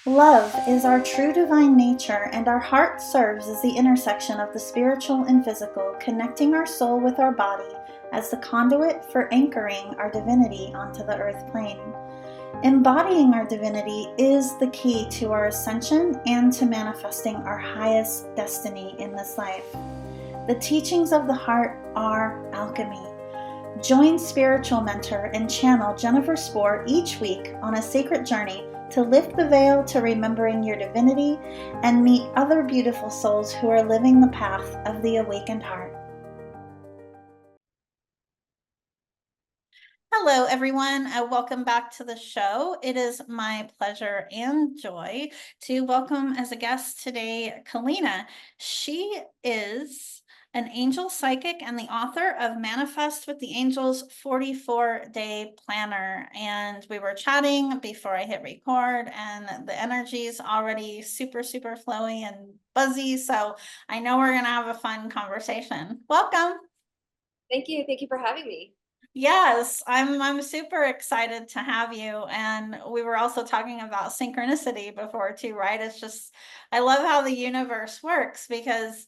Love is our true divine nature, and our heart serves as the intersection of the spiritual and physical, connecting our soul with our body as the conduit for anchoring our divinity onto the earth plane. Embodying our divinity is the key to our ascension and to manifesting our highest destiny in this life. The teachings of the heart are alchemy. Join spiritual mentor and channel Jennifer Spohr each week on a sacred journey to lift the veil to remembering your divinity and meet other beautiful souls who are living the path of the awakened heart. Hello, everyone. Welcome back to the show. It is my pleasure and joy to welcome as a guest today, Kelliena. She is an angel psychic and the author of Manifest with the Angels 44-Day Planner. And we were chatting before I hit record, and the energy is already super, super flowy and buzzy. So I know we're going to have a fun conversation. Welcome. Thank you. Thank you for having me. Yes, I'm super excited to have you. And we were also talking about synchronicity before too, right? It's just, I love how the universe works because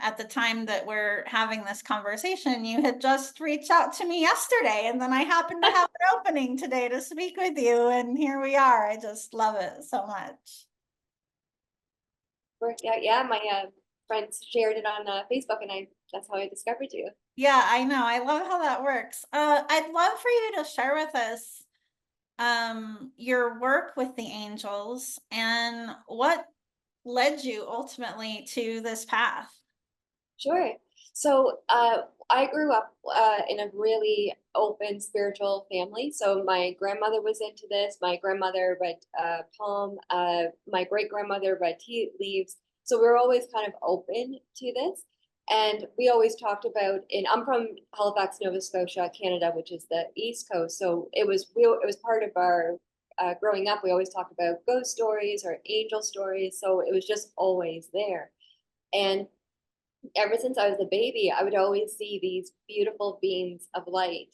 at the time that we're having this conversation, you had just reached out to me yesterday, and then I happened to have an opening today to speak with you, and here we are. I just love it so much. Yeah, my friends shared it on Facebook, and that's how I discovered you. Yeah, I know. I love how that works. I'd love for you to share with us your work with the angels and what led you ultimately to this path. Sure. So I grew up in a really open spiritual family. So my grandmother was into this. My grandmother read palm. My great grandmother read tea leaves. So we were always kind of open to this. And we always talked about, and I'm from Halifax, Nova Scotia, Canada, which is the East Coast. So it was part of our growing up. We always talked about ghost stories or angel stories. So it was just always there. And ever since I was a baby, I would always see these beautiful beams of light.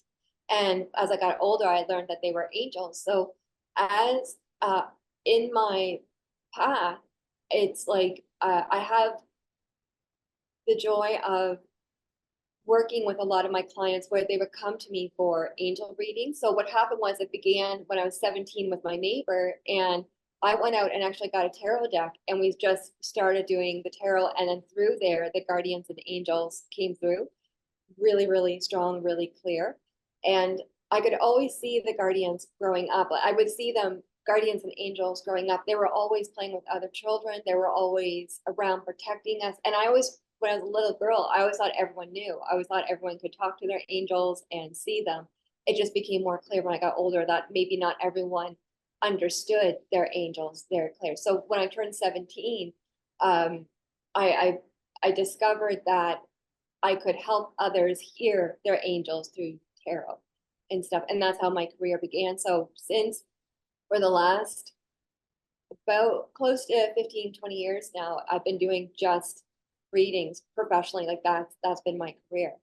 And as I got older, I learned that they were angels. So as in my path, it's like I have the joy of working with a lot of my clients where they would come to me for angel readings. So what happened was it began when I was 17 with my neighbor, and I went out and actually got a tarot deck, and we just started doing the tarot, and then through there the guardians and angels came through really, really strong, really clear. And I could always see the guardians growing up. I would see them, guardians and angels growing up. They were always playing with other children. They were always around protecting us. And I always, when I was a little girl, I always thought everyone knew. I always thought everyone could talk to their angels and see them. It just became more clear when I got older that maybe not everyone understood their angels, their clear. So when I turned 17, um, I, I I discovered that I could help others hear their angels through tarot and stuff. And that's how my career began. So since for the last about close to 15, 20 years now, I've been doing just readings professionally. Like that's been my career.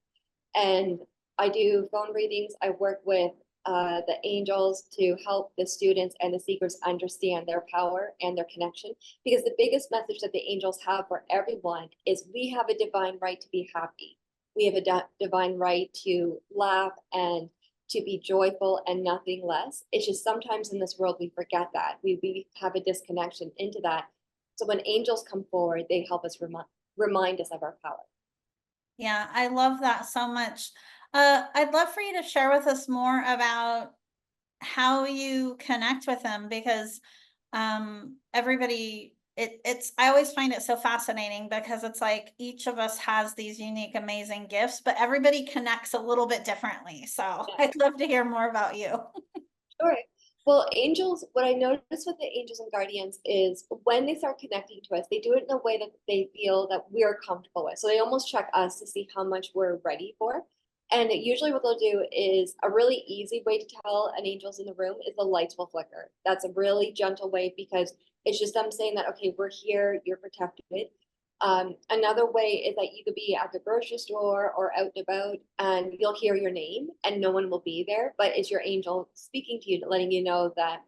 And I do phone readings. I work with the angels to help the students and the seekers understand their power and their connection. Because the biggest message that the angels have for everyone is we have a divine right to be happy. We have a divine right to laugh and to be joyful and nothing less. It's just sometimes in this world we forget that. We have a disconnection into that. So when angels come forward, they help us remind us of our power. Yeah, I love that so much. I'd love for you to share with us more about how you connect with them because everybody it's I always find it so fascinating because it's like each of us has these unique amazing gifts, but everybody connects a little bit differently. So Yeah. I'd love to hear more about you. Sure. Well, angels, what I notice with the angels and guardians is when they start connecting to us, they do it in a way that they feel that we're comfortable with. So they almost check us to see how much we're ready for. And usually what they'll do is a really easy way to tell an angel's in the room is the lights will flicker. That's a really gentle way because it's just them saying that, okay, we're here, you're protected. Another way is that you could be at the grocery store or out and about and you'll hear your name and no one will be there, but it's your angel speaking to you, letting you know that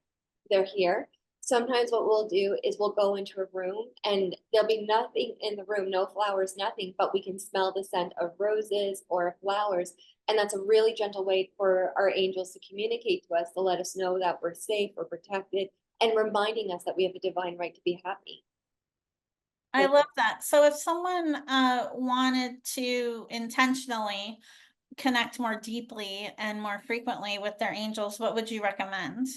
they're here. Sometimes what we'll do is we'll go into a room and there'll be nothing in the room, no flowers, nothing, but we can smell the scent of roses or flowers. And that's a really gentle way for our angels to communicate to us, to let us know that we're safe, we're protected, and reminding us that we have a divine right to be happy. I love that. So if someone wanted to intentionally connect more deeply and more frequently with their angels, what would you recommend?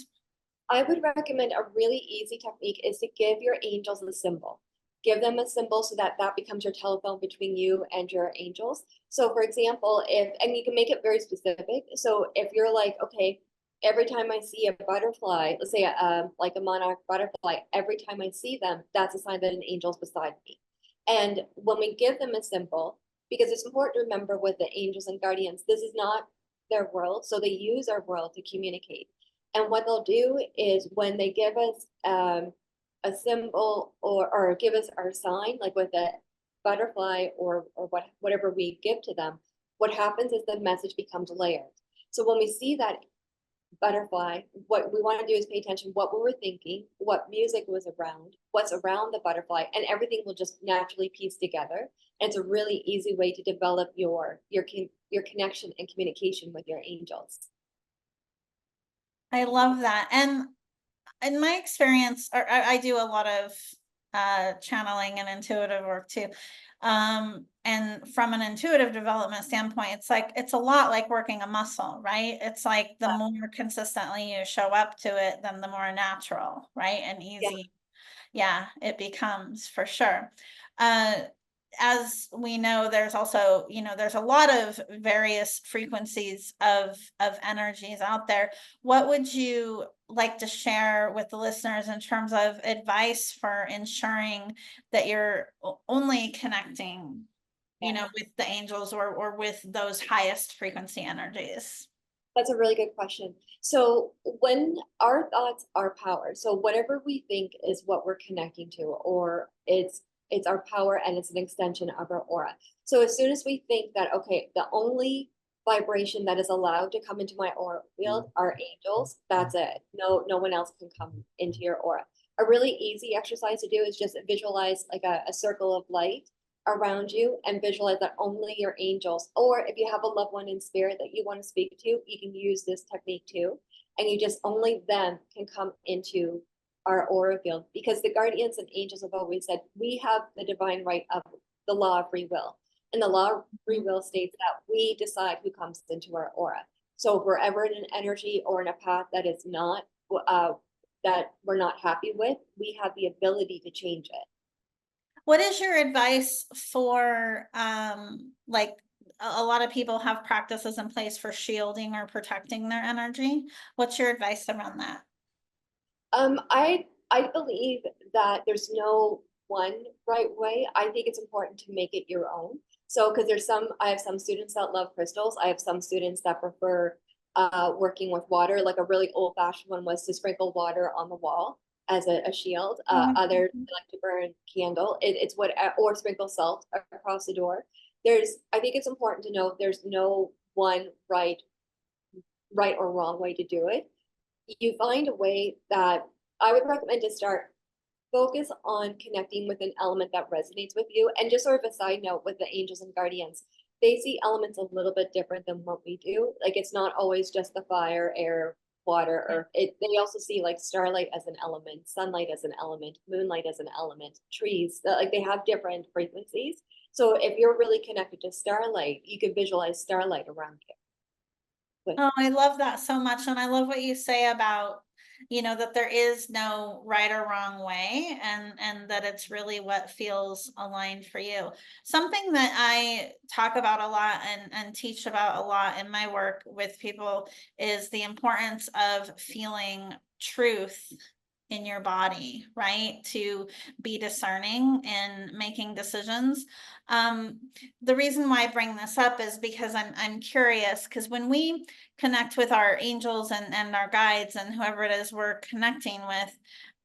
I would recommend a really easy technique is to give your angels a symbol. Give them a symbol so that that becomes your telephone between you and your angels. So for example, and you can make it very specific. So if you're like, okay, every time I see a butterfly, let's say like a monarch butterfly, every time I see them, that's a sign that an angel's beside me. And when we give them a symbol, because it's important to remember with the angels and guardians, this is not their world. So they use our world to communicate. And what they'll do is when they give us a symbol or give us our sign, like with a butterfly or whatever we give to them, what happens is the message becomes layered. So when we see that butterfly, what we want to do is pay attention what we were thinking, what music was around, what's around the butterfly, and everything will just naturally piece together. And it's a really easy way to develop your connection and communication with your angels. I love that. And in my experience, or I do a lot of channeling and intuitive work too. And from an intuitive development standpoint, it's like it's a lot like working a muscle, right? It's like the more consistently you show up to it, then the more natural, right? And Yeah. easy, yeah, it becomes for sure. Uh, as we know, there's also, there's a lot of various frequencies of energies out there. What would you like to share with the listeners in terms of advice for ensuring that you're only connecting, with the angels or with those highest frequency energies? That's a really good question. So when our thoughts are power, so whatever we think is what we're connecting to, or it's our power and it's an extension of our aura. So as soon as we think that, okay, the only vibration that is allowed to come into my aura field are angels, that's it. No one else can come into your aura. A really easy exercise to do is just visualize like a circle of light around you and visualize that only your angels, or if you have a loved one in spirit that you want to speak to, you can use this technique too. And you just only them can come into our aura field because the guardians and angels have always said we have the divine right of the law of free will. And the law of free will states that we decide who comes into our aura. So if we're ever in an energy or in a path that is not that we're not happy with, we have the ability to change it. What is your advice for like a lot of people have practices in place for shielding or protecting their energy? What's your advice around that? I believe that there's no one right way. I think it's important to make it your own. So, because I have some students that love crystals. I have some students that prefer working with water. Like a really old-fashioned one was to sprinkle water on the wall as a shield. Others like to burn candle. It's what or sprinkle salt across the door. I think it's important to know there's no one right or wrong way to do it. You find a way that I would recommend to start focus on connecting with an element that resonates with you. And just sort of a side note with the angels and guardians, they see elements a little bit different than what we do. Like it's not always just the fire, air, water, earth. They also see like starlight as an element, sunlight as an element, moonlight as an element, trees. Like they have different frequencies. So if you're really connected to starlight, you could visualize starlight around you. Oh, I love that so much. And I love what you say about, that there is no right or wrong way and that it's really what feels aligned for you. Something that I talk about a lot and teach about a lot in my work with people is the importance of feeling truth in your body, right? To be discerning in making decisions. The reason why I bring this up is because I'm curious, because when we connect with our angels and our guides and whoever it is we're connecting with,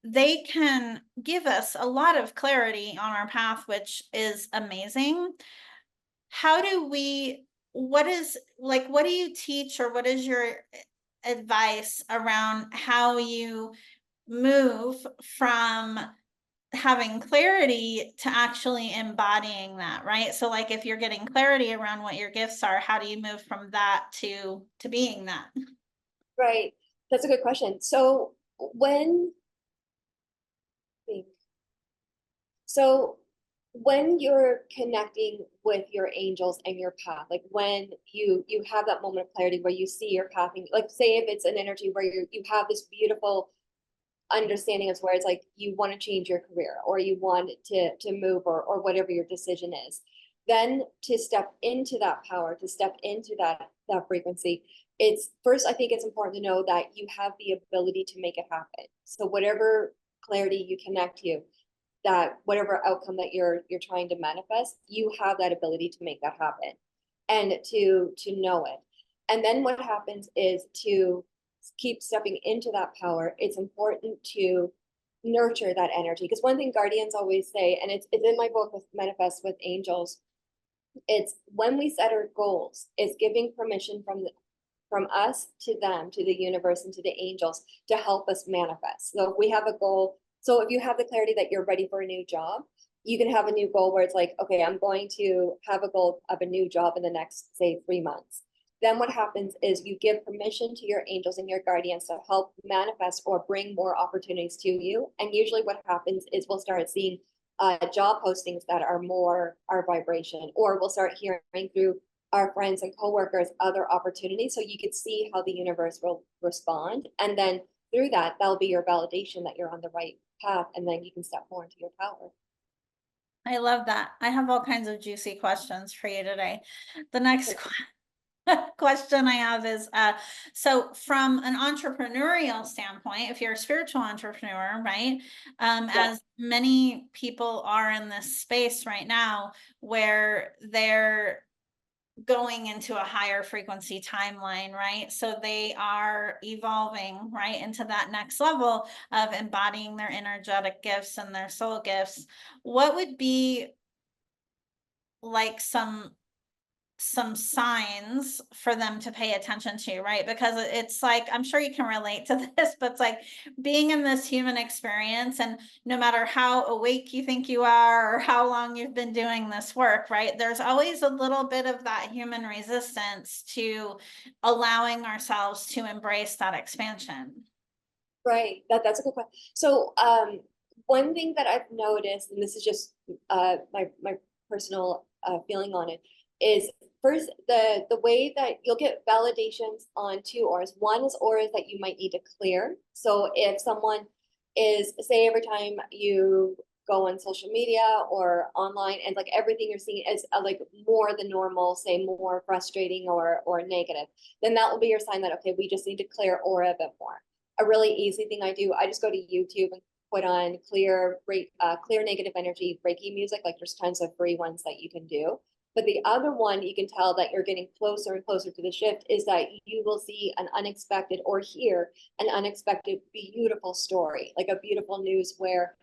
they can give us a lot of clarity on our path, which is amazing. How do we, what do you teach or what is your advice around how you move from having clarity to actually embodying that, right? So like if you're getting clarity around what your gifts are, how do you move from that to being that? Right. That's a good question. So when think so when you're connecting with your angels and your path, like when you have that moment of clarity where you see your path, and like say if it's an energy where you have this beautiful understanding of where it's like you want to change your career or you want to move or whatever your decision is, then to step into that power, to step into that frequency, it's first I think it's important to know that you have the ability to make it happen. So whatever clarity you connect to, that whatever outcome that you're trying to manifest, you have that ability to make that happen and to know it. And then what happens is to keep stepping into that power. It's important to nurture that energy, because one thing guardians always say, and it's in my book with Manifest with Angels, it's when we set our goals, it's giving permission from us to them, to the universe and to the angels to help us manifest. So if we have a goal, so if you have the clarity that you're ready for a new job, you can have a new goal where it's like, okay, I'm going to have a goal of a new job in the next, say, 3 months. Then what happens is you give permission to your angels and your guardians to help manifest or bring more opportunities to you. And usually what happens is we'll start seeing job postings that are more our vibration, or we'll start hearing through our friends and coworkers other opportunities, so you could see how the universe will respond, and then through that that'll be your validation that you're on the right path, and then you can step more into your power. I love that. I have all kinds of juicy questions for you today. The next question I have is so from an entrepreneurial standpoint, if you're a spiritual entrepreneur, right? Yeah. As many people are in this space right now where they're going into a higher frequency timeline, right? So they are evolving, right, into that next level of embodying their energetic gifts and their soul gifts. What would be like some signs for them to pay attention to, right? Because it's like, I'm sure you can relate to this, but it's like being in this human experience, and no matter how awake you think you are or how long you've been doing this work, right? There's always a little bit of that human resistance to allowing ourselves to embrace that expansion. Right. That's a good question. So one thing that I've noticed, and this is just my personal feeling on it, is first the way that you'll get validations on two auras. One is auras that you might need to clear. So if someone is, say, every time you go on social media or online and like everything you're seeing is like more than normal, say more frustrating or negative, then that will be your sign that okay, we just need to clear aura a bit more. A really easy thing I do, I just go to YouTube and put on clear negative energy Reiki music. Like there's tons of free ones that you can do. But the other one you can tell that you're getting closer and closer to the shift is that you will see an unexpected or hear an unexpected beautiful story, like a beautiful news where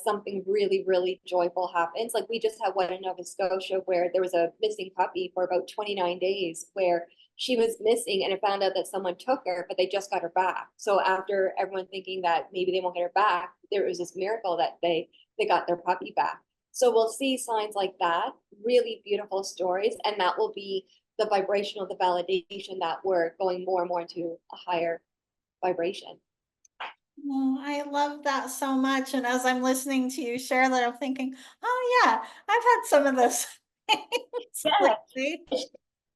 something really, really joyful happens. Like we just had one in Nova Scotia where there was a missing puppy for about 29 days where she was missing, and it found out that someone took her, but they just got her back. So after everyone thinking that maybe they won't get her back, there was this miracle that they got their puppy back. So we'll see signs like that, really beautiful stories, and that will be the vibrational, the validation that we're going more and more into a higher vibration. Oh, I love that so much. And as I'm listening to you share that, I'm thinking, oh yeah, I've had some of those things Yeah. lately.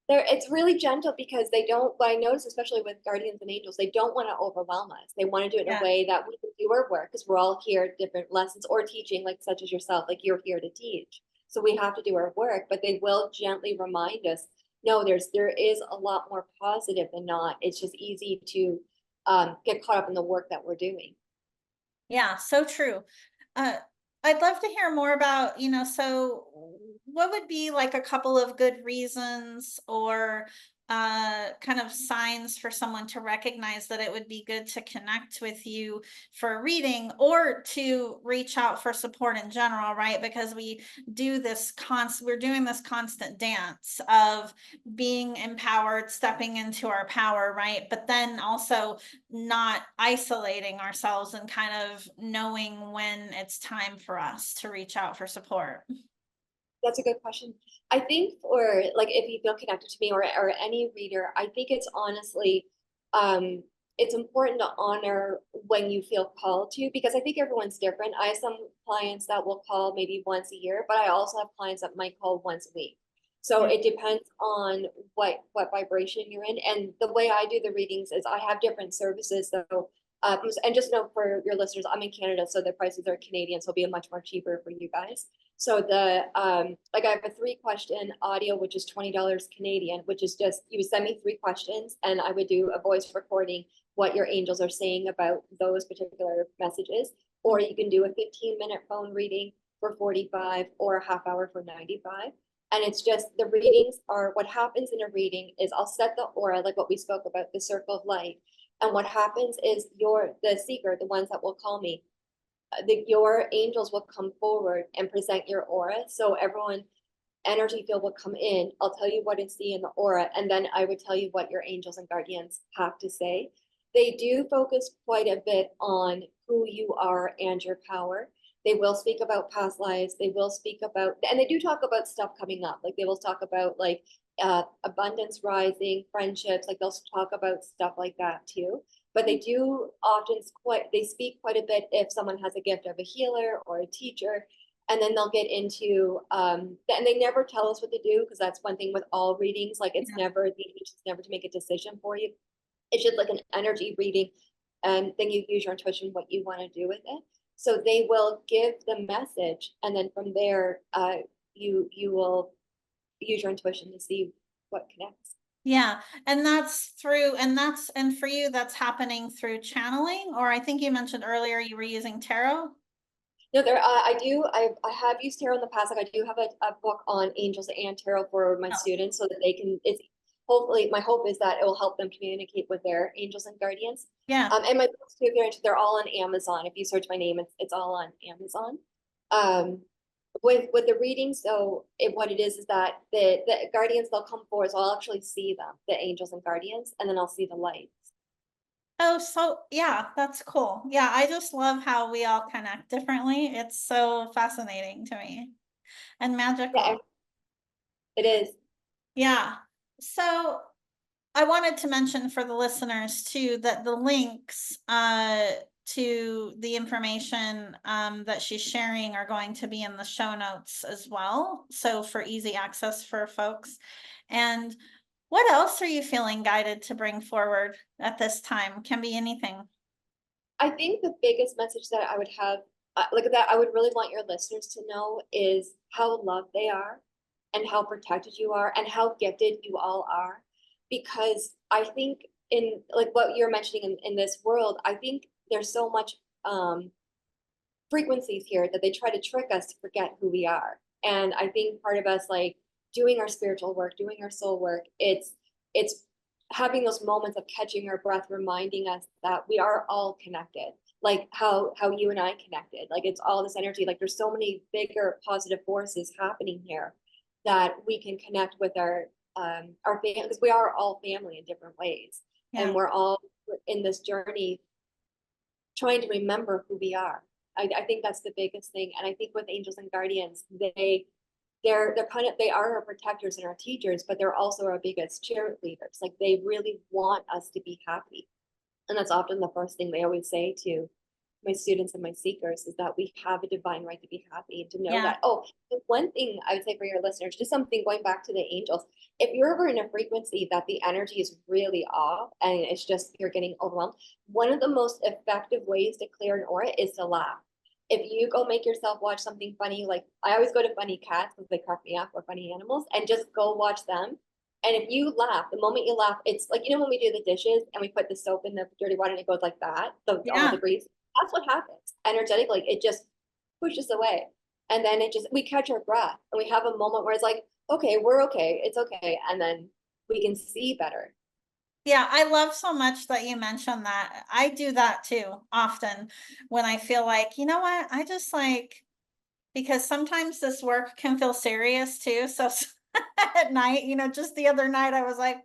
It's really gentle because they don't, what I notice, especially with guardians and angels, they don't want to overwhelm us. They want to do it in a Yeah. way that we can do our work, because we're all here at different lessons or teaching, like such as yourself, like you're here to teach. So we have to do our work, but they will gently remind us, no, there is a lot more positive than not. It's just easy to get caught up in the work that we're doing. Yeah, so true. Uh, I'd love to hear more about, so what would be like a couple of good reasons or kind of signs for someone to recognize that it would be good to connect with you for a reading or to reach out for support in general, right? Because we're doing this constant dance of being empowered, stepping into our power, right? But then also not isolating ourselves and kind of knowing when it's time for us to reach out for support. That's a good question. I think for like if you feel connected to me or any reader, I think it's honestly it's important to honor when you feel called to, because I think everyone's different. I have some clients that will call maybe once a year, but I also have clients that might call once a week. So Yeah. it depends on what vibration you're in. And the way I do the readings is I have different services. So and just know for your listeners, I'm in Canada, so the prices are Canadian, so it'll be much more cheaper for you guys. So the like I have a 3-question audio, which is $20 Canadian, which is just you would send me 3 questions and I would do a voice recording what your angels are saying about those particular messages. Or you can do a 15-minute phone reading for 45 or a half hour for 95. And it's just the readings are what happens in a reading is I'll set the aura, like what we spoke about, the circle of light. And what happens is the seeker, the ones that will call me, your angels will come forward and present your aura. So everyone energy field will come in. I'll tell you what is in the aura, and then I would tell you what your angels and guardians have to say. They do focus quite a bit on who you are and your power. They will speak about past lives. They will speak about, and they do talk about stuff coming up. Like they will talk about like abundance rising, friendships. Like they'll talk about stuff like that too. But they do often they speak quite a bit if someone has a gift of a healer or a teacher, and then they'll get into and they never tell us what to do, because that's one thing with all readings. Like it's never to make a decision for you. It's just like an energy reading, and then you use your intuition what you want to do with it. So they will give the message, and then from there you will use your intuition to see what connects. Yeah. And and for you, that's happening through channeling, or I think you mentioned earlier you were using tarot. No, I have used tarot in the past. Like I do have a book on angels and tarot for my students so that they can, hopefully my hope is that it will help them communicate with their angels and guardians. Yeah. And my books too, they're all on Amazon. If you search my name, it's all on Amazon. With the readings, so what it is that the guardians, they'll come forward, so I'll actually see them, the angels and guardians, and then I'll see the lights. Oh, so yeah, that's cool. Yeah, I just love how we all connect differently. It's so fascinating to me and magical. Yeah, it is. Yeah. So I wanted to mention for the listeners too that the links to the information that she's sharing are going to be in the show notes as well. So for easy access for folks. And what else are you feeling guided to bring forward at this time? Can be anything. I think the biggest message that I would have, like that I would really want your listeners to know is how loved they are and how protected you are and how gifted you all are. Because I think in like what you're mentioning in this world, I think there's so much frequencies here that they try to trick us to forget who we are. And I think part of us like doing our spiritual work, doing our soul work, it's having those moments of catching our breath, reminding us that we are all connected, like how you and I connected. Like it's all this energy. Like there's so many bigger positive forces happening here that we can connect with our family, because we are all family in different ways. Yeah. And we're all in this journey trying to remember who we are. I think that's the biggest thing. And I think with angels and guardians, they're kind of, they are our protectors and our teachers, but they're also our biggest cheerleaders. Like they really want us to be happy. And that's often the first thing they always say to my students and my seekers is that we have a divine right to be happy and to know that. Oh, the one thing I would say for your listeners, just something going back to the angels, if you're ever in a frequency that the energy is really off and it's just you're getting overwhelmed, one of the most effective ways to clear an aura is to laugh. If you go make yourself watch something funny, like I always go to funny cats because they crack me up, or funny animals, and just go watch them. And if you laugh, the moment you laugh, it's like, when we do the dishes and we put the soap in the dirty water and it goes like that, all the grease, that's what happens. Energetically, it just pushes away. And then we catch our breath and we have a moment where it's like, okay, we're okay. It's okay. And then we can see better. Yeah, I love so much that you mentioned that. I do that too often when I feel like, you know what, I just like, because sometimes this work can feel serious too. So at night, just the other night I was like,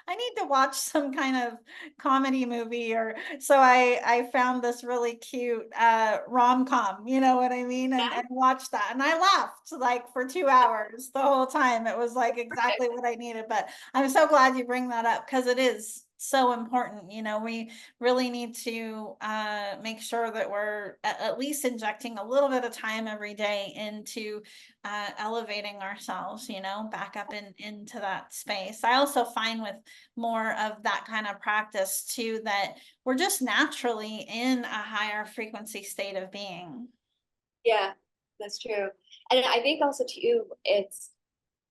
I need to watch some kind of comedy movie, or so I found this really cute rom-com, you know what I mean? And watched that. And I laughed like for 2 hours the whole time. It was like exactly what I needed. But I'm so glad you bring that up, because it is so important. We really need to make sure that we're at least injecting a little bit of time every day into elevating ourselves, back up into that space. I also find with more of that kind of practice too, that we're just naturally in a higher frequency state of being. Yeah, that's true. And I think also too,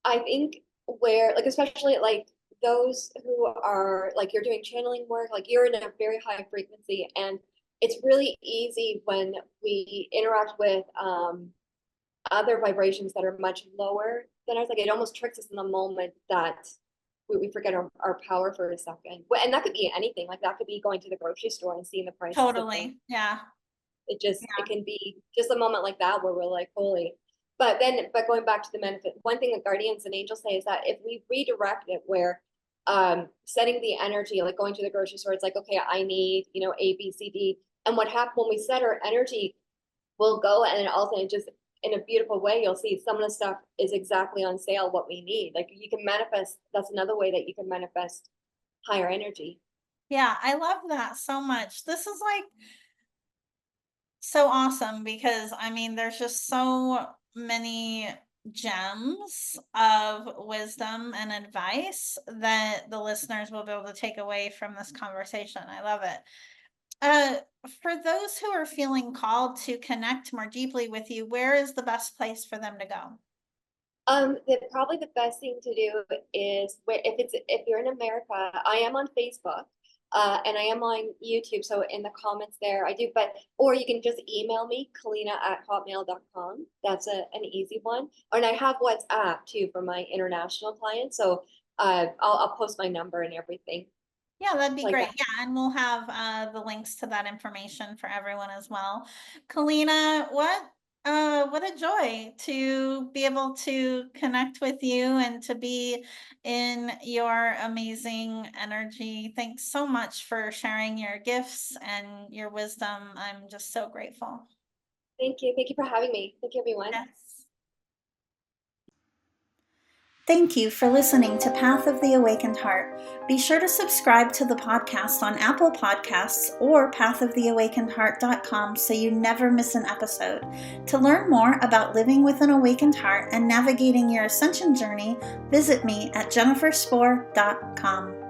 I think where, like, especially like those who are like, you're doing channeling work, like you're in a very high frequency, and it's really easy when we interact with other vibrations that are much lower than ours. Like it almost tricks us in the moment that we forget our power for a second. And that could be anything. Like that could be going to the grocery store and seeing the prices of things. Totally. Yeah. It can be just a moment like that where we're like, holy. But going back to the benefit, one thing that guardians and angels say is that if we redirect it, where setting the energy, like going to the grocery store, it's like, okay, I need, A, B, C, D. And what happens when we set our energy, we'll go, and then also it just in a beautiful way, you'll see some of the stuff is exactly on sale, what we need. Like you can manifest, that's another way that you can manifest higher energy. Yeah, I love that so much. This is like so awesome, because I mean, there's just so many gems of wisdom and advice that the listeners will be able to take away from this conversation. I love it. Uh, for those who are feeling called to connect more deeply with you, where is the best place for them to go? Probably the best thing to do is, if you're in America, I am on Facebook, and I am on YouTube. So in the comments there, I do. Or you can just email me, Kelliena@hotmail.com. That's an easy one. And I have WhatsApp too for my international clients. So I'll post my number and everything Yeah, that'd be like great. that. Yeah, and we'll have the links to that information for everyone as well. Kelliena, what a joy to be able to connect with you and to be in your amazing energy. Thanks so much for sharing your gifts and your wisdom. I'm just so grateful. Thank you. Thank you for having me. Thank you, everyone. Yes. Thank you for listening to Path of the Awakened Heart. Be sure to subscribe to the podcast on Apple Podcasts or pathoftheawakenedheart.com so you never miss an episode. To learn more about living with an awakened heart and navigating your ascension journey, visit me at jenniferspore.com.